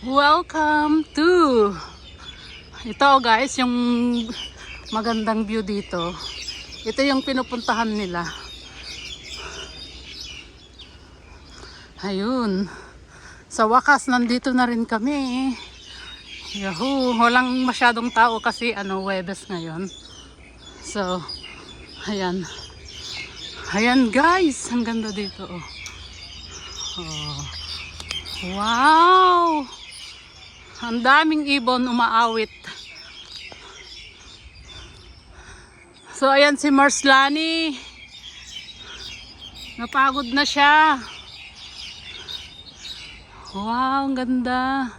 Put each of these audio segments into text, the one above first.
Welcome to ito guys, yung magandang view dito. Ito yung pinupuntahan nila. Ayun. Sa wakas nandito na rin kami. Yahoo! Walang masyadong tao kasi Huwebes ngayon. So, ayan. Ayan guys, ang ganda dito. Oh. Wow! Ang daming ibon umaawit. So ayan si Marslani. Napagod na siya. Wow, ang ganda.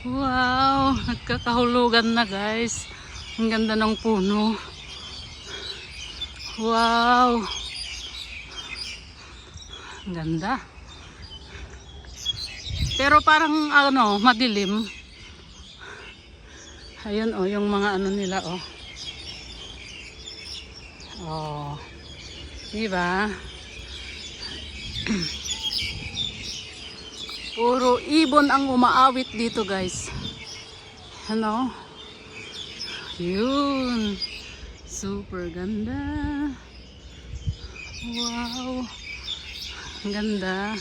Wow, nagkakahulugan na guys. Ang ganda ng puno. Wow. Ang ganda. Pero parang madilim. Ayun yung mga nila Oh. Diba? Puro ibon ang umaawit dito, guys. Yun. Super ganda. Wow. Ang ganda.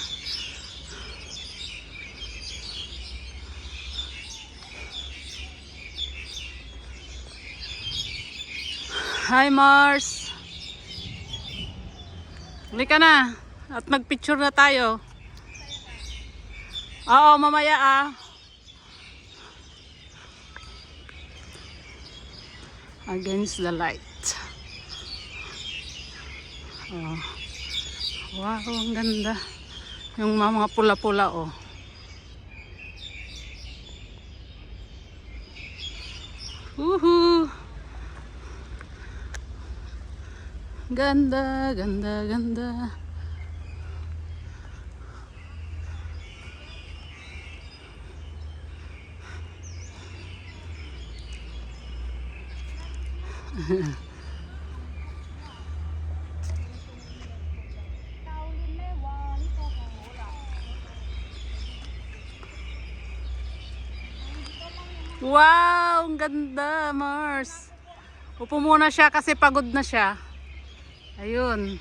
Hi Mars. Halika na. At magpicture na tayo. Oo, mamaya Against the light. Oh. Wow, ang ganda. Yung mga pula-pula Woohoo! Ganda, ganda, ganda. Wow, ang ganda, Mars. Upo muna siya kasi pagod na siya. Ayun.